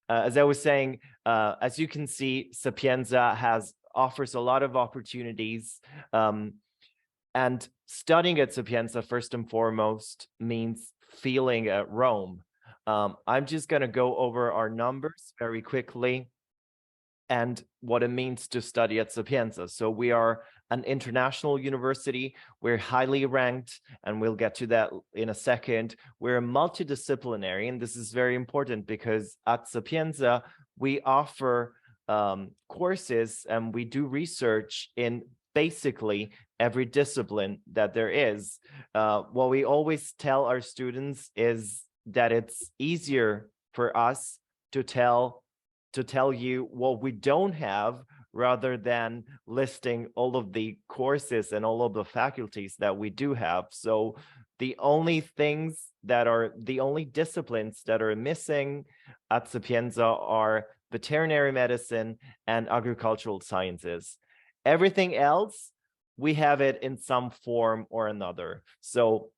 As I was saying, as you can see, Sapienza offers a lot of opportunities, and studying at Sapienza first and foremost means feeling at Rome. I'm just going to go over our numbers very quickly and what it means to study at Sapienza. So we are an international university. We're highly ranked, and we'll get to that in a second. We're multidisciplinary, and this is very important because at Sapienza, we offer courses and we do research in basically every discipline that there is. What we always tell our students is that it's easier for us to tell you what we don't have rather than listing all of the courses and all of the faculties that we do have. So the only disciplines that are missing at Sapienza are veterinary medicine and agricultural sciences. Everything else, we have it in some form or another. So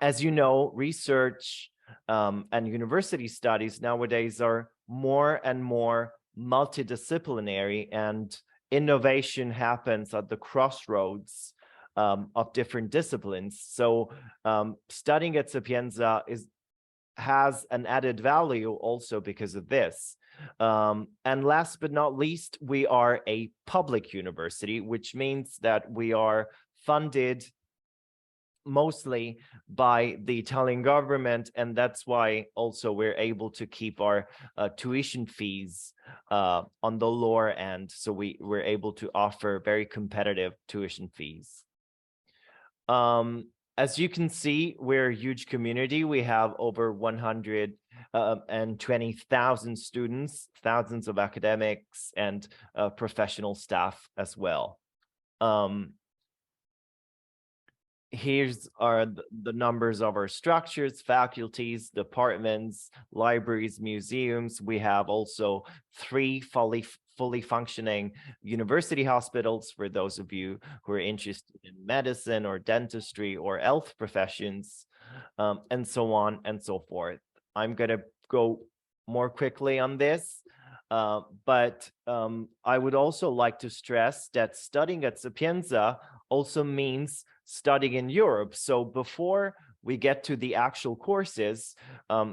as you know, research and university studies nowadays are more and more multidisciplinary, and innovation happens at the crossroads of different disciplines. So studying at Sapienza has an added value also because of this. And last but not least, we are a public university, which means that we are funded mostly by the Italian government, and that's why also we're able to keep our tuition fees on the lower end. So we're able to offer very competitive tuition fees. As you can see, we're a huge community. We have over 120,000 students, thousands of academics, and professional staff as well. Here's the numbers of our structures, faculties, departments, libraries, museums. We have also 3 fully functioning university hospitals for those of you who are interested in medicine or dentistry or health professions, and so on and so forth. I'm going to go more quickly on this, but I would also like to stress that studying at Sapienza also means studying in Europe. So before we get to the actual courses,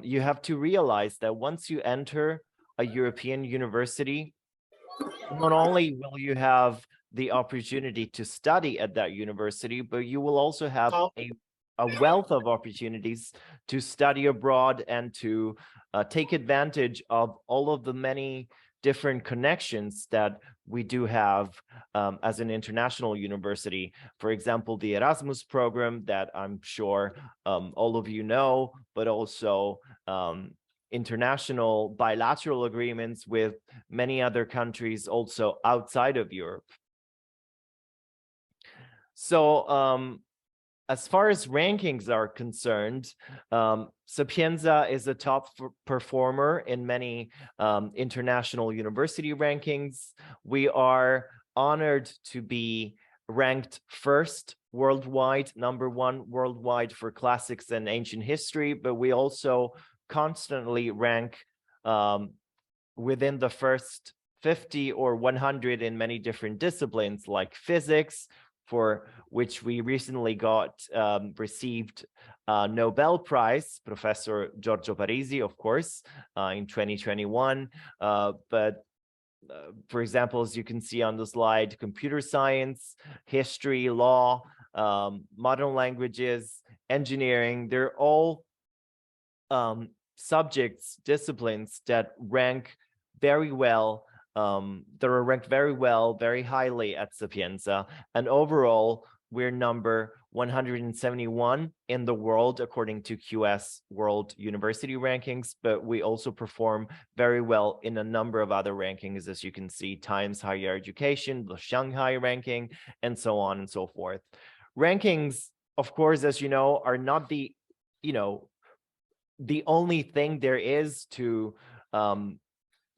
you have to realize that once you enter a European university, not only will you have the opportunity to study at that university, but you will also have a wealth of opportunities to study abroad and to take advantage of all of the many different connections that we do have as an international university. For example, the Erasmus program that I'm sure all of you know, but also international bilateral agreements with many other countries also outside of Europe. So as far as rankings are concerned, Sapienza is a top performer in many international university rankings. We are honored to be ranked first worldwide, #1 worldwide for classics and ancient history, but we also constantly rank within the first 50 or 100 in many different disciplines like physics, for which we recently received a Nobel Prize, Professor Giorgio Parisi, of course, in 2021. But for example, as you can see on the slide, computer science, history, law, modern languages, engineering, they're all subjects, disciplines that rank very well, that are ranked very well, very highly at Sapienza. And overall, we're number 171 in the world according to QS World University Rankings, but we also perform very well in a number of other rankings, as you can see, Times Higher Education, the Shanghai ranking, and so on and so forth. Rankings, of course, as you know, are not the, the only thing there is to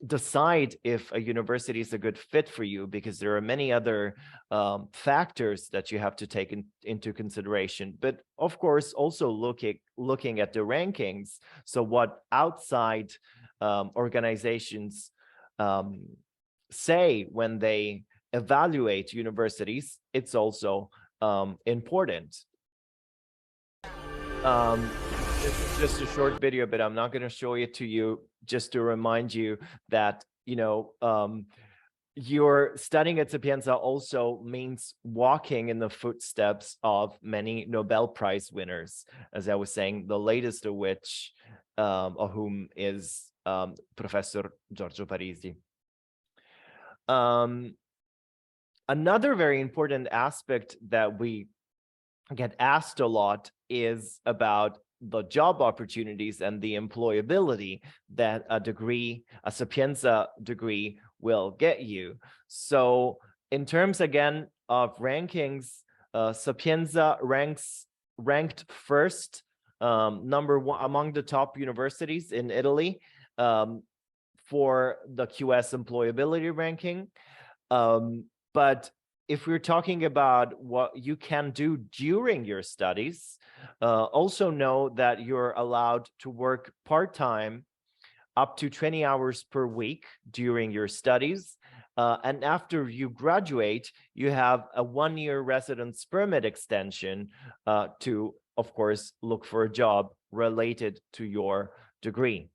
decide if a university is a good fit for you, because there are many other factors that you have to take into consideration. But of course, also looking at the rankings, so what outside organizations say when they evaluate universities, it's also important. This is just a short video, but I'm not going to show it to you, just to remind you that, you're studying at Sapienza also means walking in the footsteps of many Nobel Prize winners, as I was saying, the latest of which, of whom is Professor Giorgio Parisi. Another very important aspect that we get asked a lot is about the job opportunities and the employability that a Sapienza degree will get you. So in terms, again, of rankings, Sapienza ranked first, number one among the top universities in Italy for the QS employability ranking. But if we're talking about what you can do during your studies, also know that you're allowed to work part-time up to 20 hours per week during your studies. And after you graduate, you have a 1-year residence permit extension to, of course, look for a job related to your degree.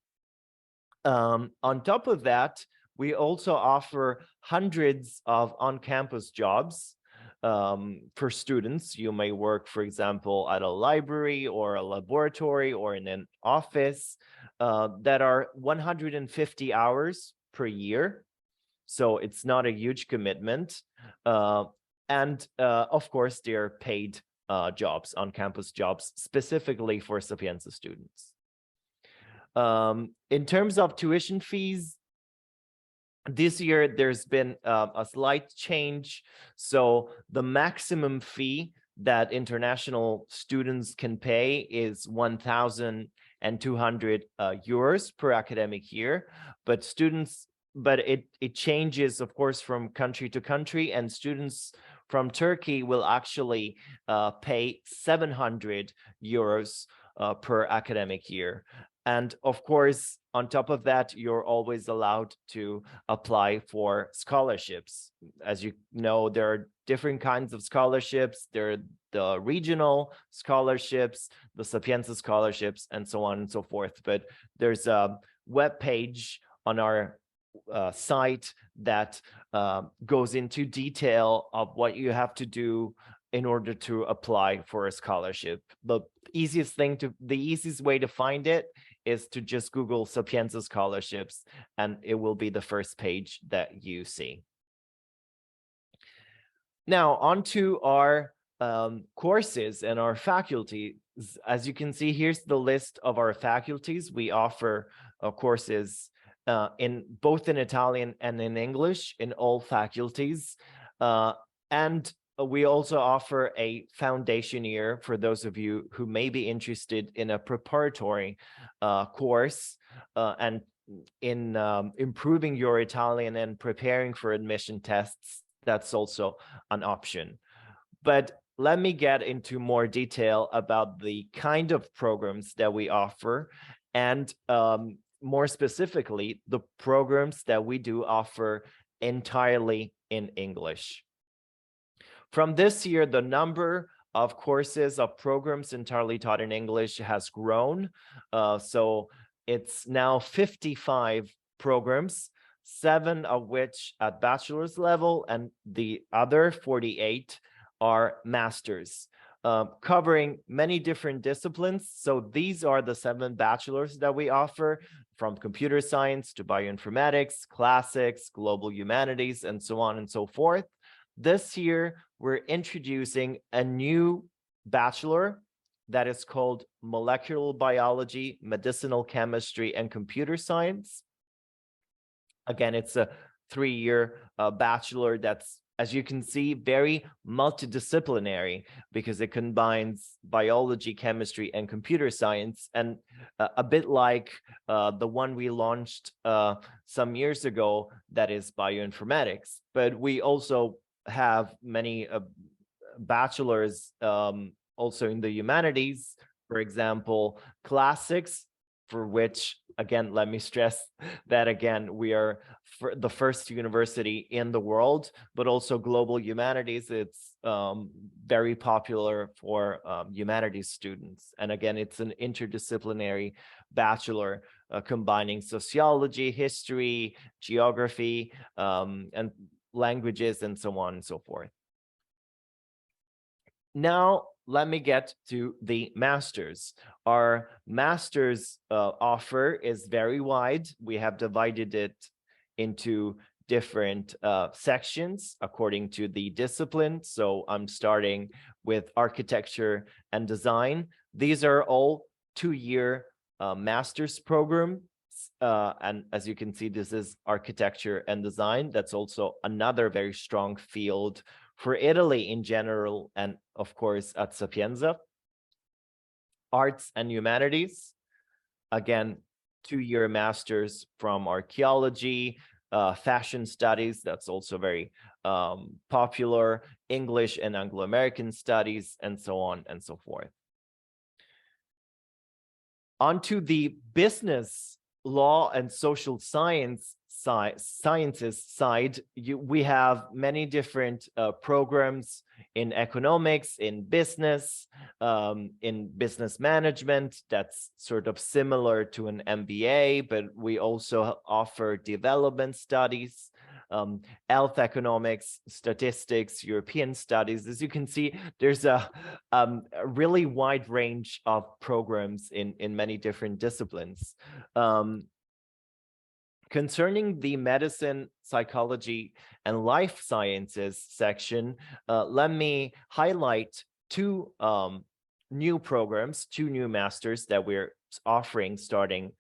On top of that, we also offer hundreds of on-campus jobs for students. You may work, for example, at a library or a laboratory or in an office that are 150 hours per year. So it's not a huge commitment. And of course, they're paid jobs, on-campus jobs, specifically for Sapienza students. In terms of tuition fees, this year, there's been a slight change. So the maximum fee that international students can pay is 1,200 euros per academic year. But it changes, of course, from country to country. And students from Turkey will actually pay 700 euros per academic year. And of course, on top of that, you're always allowed to apply for scholarships. As you know, there are different kinds of scholarships. There are the regional scholarships, the Sapienza scholarships, and so on and so forth. But there's a web page on our site that goes into detail of what you have to do in order to apply for a scholarship. The easiest way to find it is to just Google Sapienza scholarships, and it will be the first page that you see. Now, on to our courses and our faculties. As you can see, here's the list of our faculties. We offer courses in both in Italian and in English in all faculties. And we also offer a foundation year for those of you who may be interested in a preparatory course and in improving your Italian and preparing for admission tests. That's also an option. But let me get into more detail about the kind of programs that we offer, and more specifically, the programs that we do offer entirely in English. From this year, the number of courses of programs entirely taught in English has grown. So it's now 55 programs, 7 of which at bachelor's level, and the other 48 are masters. covering many different disciplines. So these are the 7 bachelors that we offer, from computer science to bioinformatics, classics, global humanities, and so on and so forth. This year, we're introducing a new bachelor that is called molecular biology, medicinal chemistry, and computer science. Again, it's a 3-year bachelor that's, as you can see, very multidisciplinary, because it combines biology, chemistry, and computer science, and a bit like the one we launched some years ago, that is bioinformatics. But we also have many bachelors also in the humanities, for example, classics, for which, again, let me stress that again, we are the first university in the world, but also global humanities. It's very popular for humanities students. And again, it's an interdisciplinary bachelor combining sociology, history, geography, and languages, and so on and so forth. Now, let me get to the master's. Our master's offer is very wide. We have divided it into different sections according to the discipline. So I'm starting with architecture and design. These are all 2-year master's programs. And as you can see, this is architecture and design. That's also another very strong field for Italy in general, and of course at Sapienza. Arts and humanities, again, 2-year masters from archaeology, fashion studies, that's also very popular, English and Anglo-American studies, and so on and so forth. Onto the business, law, and social sciences side, we have many different programs in economics, in business management. That's sort of similar to an MBA, but we also offer development studies, health economics, statistics, European studies. As you can see, there's a really wide range of programs in many different disciplines. Concerning the medicine, psychology, and life sciences section, let me highlight 2 new programs, 2 new masters that we're offering starting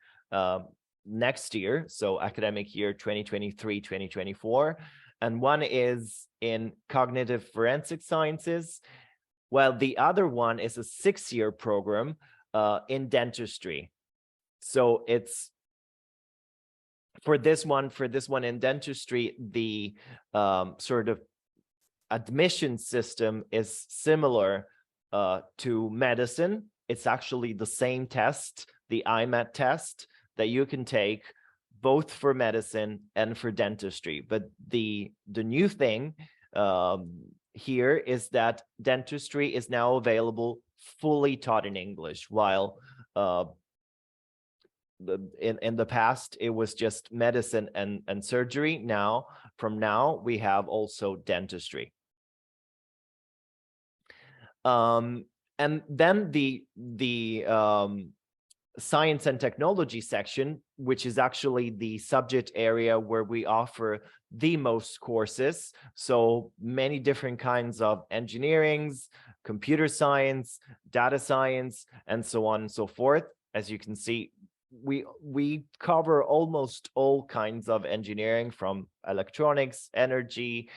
next year, so academic year 2023-2024. And one is in cognitive forensic sciences, while the other one is a 6-year program in dentistry. So it's for this one in dentistry, the sort of admission system is similar to medicine. It's actually the same test, the IMAT test, that you can take both for medicine and for dentistry. But the new thing here is that dentistry is now available fully taught in English, while in the past it was just medicine and surgery. From now we have also dentistry. And then the science and technology section, which is actually the subject area where we offer the most courses. So many different kinds of engineerings, computer science, data science, and so on and so forth. As you can see, we cover almost all kinds of engineering, from electronics, energy,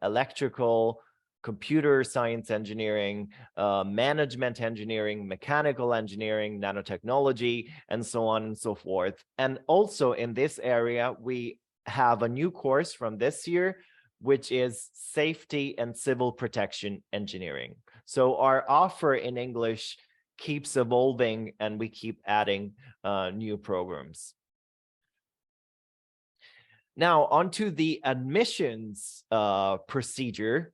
electrical, computer science engineering, management engineering, mechanical engineering, nanotechnology, and so on and so forth. And also in this area, we have a new course from this year, which is safety and civil protection engineering. So our offer in English keeps evolving, and we keep adding new programs. Now, onto the admissions procedure.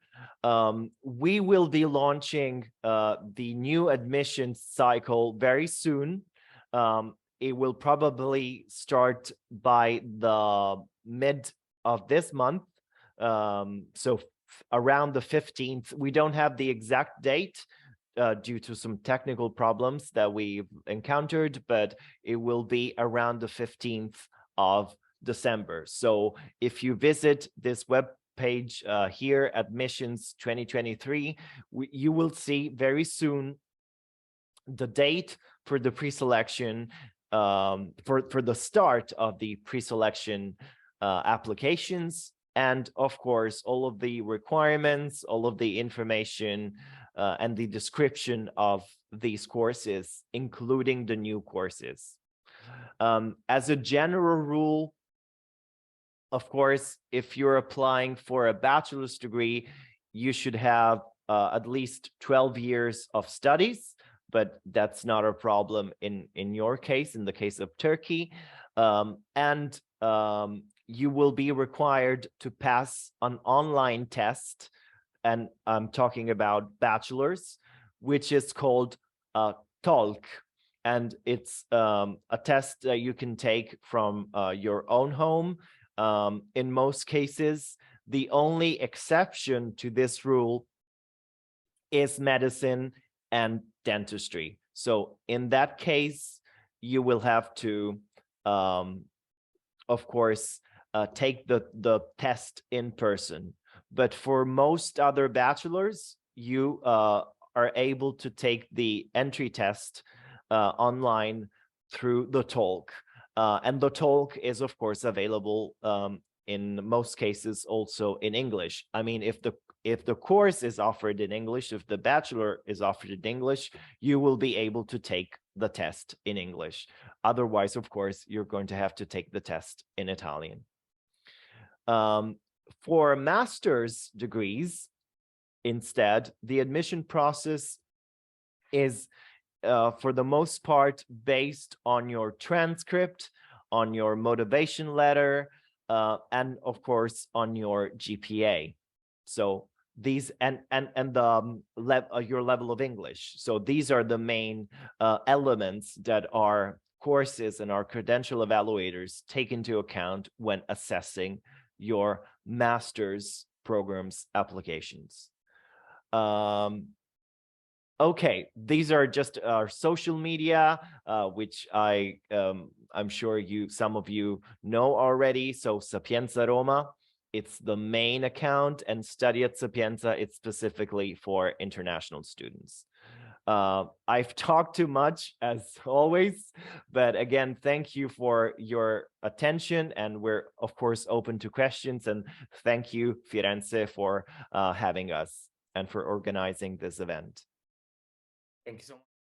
We will be launching the new admissions cycle very soon. It will probably start by the mid of this month, so around the 15th. We don't have the exact date, due to some technical problems that we've encountered, but it will be around the 15th of December. So if you visit this web page here, Admissions 2023, you will see very soon the date for the pre-selection, for the start of the pre-selection applications, and of course all of the requirements, all of the information and the description of these courses, including the new courses. As a general rule, of course, if you're applying for a bachelor's degree, you should have at least 12 years of studies, but that's not a problem in your case, in the case of Turkey. You will be required to pass an online test, and I'm talking about bachelor's, which is called TOLK, and it's a test that you can take from your own home. In most cases, the only exception to this rule is medicine and dentistry. So in that case, you will have to, of course, take the test in person. But for most other bachelors, you are able to take the entry test online through the TOLK. And the TOLK is, of course, available in most cases also in English. I mean, if the course is offered in English, if the bachelor is offered in English, you will be able to take the test in English. Otherwise, of course, you're going to have to take the test in Italian. For master's degrees, instead, the admission process is for the most part based on your transcript, on your motivation letter, and of course on your GPA. So these and your level of English. So these are the main elements that our courses and our credential evaluators take into account when assessing your master's programs applications. Okay, these are just our social media, which I'm sure some of you know already. So Sapienza Roma, it's the main account, and Study at Sapienza, it's specifically for international students. I've talked too much as always, but again, thank you for your attention, and we're of course open to questions, and thank you, Firenze, for having us and for organizing this event. Thank you so much.